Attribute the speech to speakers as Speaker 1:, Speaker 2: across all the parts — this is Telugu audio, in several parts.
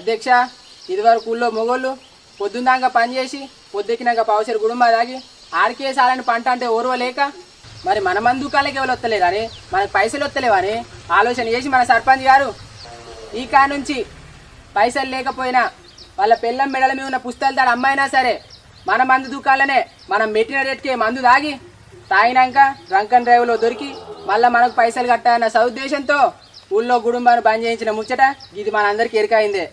Speaker 1: అధ్యక్ష, ఇదివరకు ఊళ్ళో మొగోళ్ళు పొద్దున్నాక పని చేసి పొద్దెక్కినాక పావుసేరు గుడుంబా తాగి ఆడికేసాలని పంట అంటే ఓర్వలేక మరి మన మందుకాలకి ఎవరు వస్తలేదని మనకు పైసలు వస్తలేవని ఆలోచన చేసి మన సర్పంచ్ గారు ఈ కా నుంచి పైసలు లేకపోయినా వాళ్ళ పెళ్ళం మెడల మీద ఉన్న పుస్తకాలు తాడు అమ్మాయినా సరే మన మందు దుకాళ్ళనే మనం మెట్టిన రేట్కే మందు తాగినాక డ్రంకన్ డ్రైవ్లో దొరికి మళ్ళీ మనకు పైసలు కట్టాలన్న సదుద్దేశంతో ఊళ్ళో గుడుంబాను బంద్ చేయించిన ముచ్చట ఇది మనందరికీ ఎరికైందే.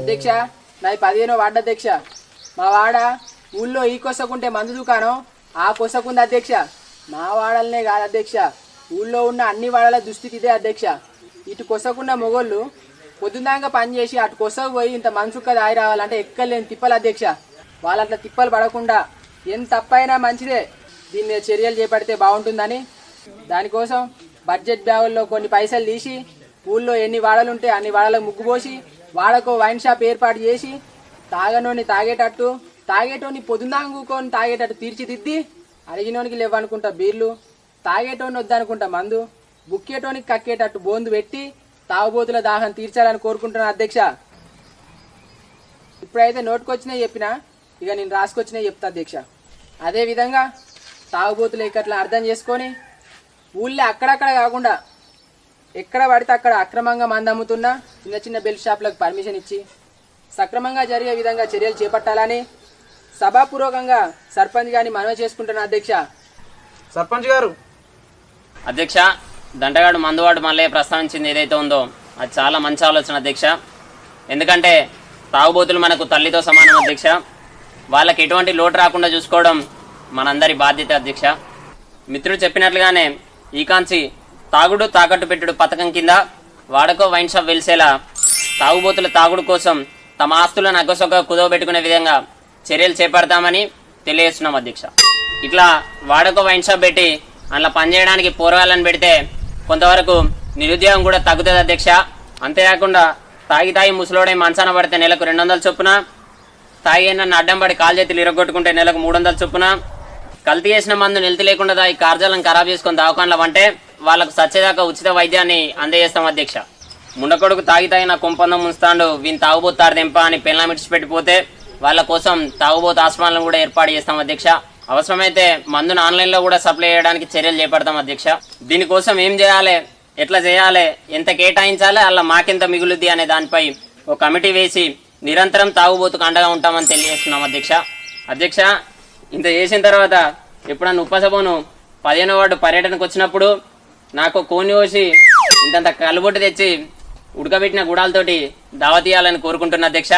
Speaker 1: అధ్యక్ష, నాది 15వ వార్డు అధ్యక్ష. మా వాడ ఊళ్ళో ఈ కొసకుంటే మందు దుకాణం ఆ కొసకుంది అధ్యక్ష. మా వాడలనే కాదు అధ్యక్ష, ఊళ్ళో ఉన్న అన్ని వాడల దుస్థితి ఇదే అధ్యక్ష. ఇటు కొసకున్న మొగోళ్ళు పొద్దున్నాక పని చేసి అటు కొసకు పోయి ఇంత మనసుక్క దాయి రావాలంటే ఎక్కలేని తిప్పలు అధ్యక్ష. వాళ్ళట్లా తిప్పలు పడకుండా ఎంత తప్పైనా మంచిదే దీని మీద చర్యలు చేపడితే బాగుంటుందని దానికోసం బడ్జెట్ బ్యాగుల్లో కొన్ని పైసలు తీసి ఊళ్ళో ఎన్ని వాడలు ఉంటే అన్ని వాడలకు ముగ్గు పోసి వాడకో వైన్ షాప్ ఏర్పాటు చేసి తాగనోని తాగేటట్టు తాగేటోని పొద్దున్నాక కూకొని తాగేటట్టు తీర్చిదిద్ది అడిగినోనికి లేవనుకుంటా బీర్లు తాగేటోని వద్దనుకుంటా మందు బుక్కేటోనికి కక్కేటట్టు బోందు పెట్టి తాగుబోతుల దాహం తీర్చాలని కోరుకుంటున్నా అధ్యక్ష. ఇప్పుడైతే నోటుకొచ్చినాయి చెప్పినా ఇక నేను రాసుకొచ్చినాయి చెప్తా అధ్యక్ష. అదేవిధంగా తాగుబోతులు ఇక్కట్లా అర్థం చేసుకొని ఊళ్ళో అక్కడక్కడ కాకుండా ఎక్కడ పడితే అక్కడ అక్రమంగా మందు అమ్ముతున్నా చిన్న చిన్న బెల్ట్ షాపులకు పర్మిషన్ ఇచ్చి సక్రమంగా జరిగే విధంగా చర్యలు చేపట్టాలని సభాపూర్వకంగా సర్పంచ్ గారిని మనవి చేసుకుంటున్నా అధ్యక్ష.
Speaker 2: సర్పంచ్ గారు.
Speaker 3: అధ్యక్ష, దండగాడు మందువాడు మళ్ళీ ప్రస్తావించింది ఏదైతే ఉందో అది చాలా మంచి ఆలోచన అధ్యక్ష. ఎందుకంటే తాగుబోతులు మనకు తల్లితో సమానం అధ్యక్ష. వాళ్ళకి ఎటువంటి లోటు రాకుండా చూసుకోవడం మనందరి బాధ్యత అధ్యక్ష. మిత్రుడు చెప్పినట్లుగానే ఈ కాంచి తాగుడు తాకట్టు పెట్టుడు పథకం కింద వాడకో వైన్ షాప్ వెలిసేలా తాగుబోతుల తాగుడు కోసం తమ ఆస్తులను అగ్గసొగ్గ కుదవబెట్టుకునే విధంగా చర్యలు చేపడతామని తెలియజేస్తున్నాం అధ్యక్ష. ఇట్లా వాడకో వైన్ షాప్ పెట్టి అందులో పనిచేయడానికి పోరగాళ్ళని పెడితే కొంతవరకు నిరుద్యోగం కూడా తగ్గుతుంది అధ్యక్ష. అంతేకాకుండా తాగి ముసలోడై మంచాన పడితే నెలకు 200 చొప్పున, తాగి నన్ను అడ్డం పడి కాలు చేతులు ఇరగొట్టుకుంటే నెలకు 300 చొప్పున, కల్తీ చేసిన మందు నిలిచి లేకుండా ఈ కార్యాలను ఖరాబ్ చేసుకుని దవాఖానలో అంటే వాళ్ళకు సచ్చేదాకా ఉచిత వైద్యాన్ని అందజేస్తాం అధ్యక్ష. ముండకొడుకు తాగి నా కుంపందం ఉంచుతాడు వీని తాగుబోతారు దెంప అని పెళ్ళం ఇడిచిపెట్టిపోతే వాళ్ళ కోసం తాగుబోతు ఆస్పత్రులను కూడా ఏర్పాటు చేస్తాం అధ్యక్ష. అవసరమైతే మందును ఆన్లైన్లో కూడా సప్లై చేయడానికి చర్యలు చేపడతాం అధ్యక్ష. దీనికోసం ఏం చేయాలి, ఎట్లా చేయాలి, ఎంత కేటాయించాలి, అలా మాకెంత మిగులుద్ది అనే దానిపై ఒక కమిటీ వేసి నిరంతరం తాగుబోతుకు అండగా ఉంటామని తెలియజేస్తున్నాం అధ్యక్ష. అధ్యక్ష, ఇంత చేసిన తర్వాత ఎప్పుడన్నా ఉపసభను 15వ వార్డు పర్యటనకు వచ్చినప్పుడు నాకు కోని కోసి ఇంతంత కలుబొట్టు తెచ్చి ఉడకబెట్టిన గుడాలతోటి దావతీయాలని కోరుకుంటున్నా అధ్యక్ష.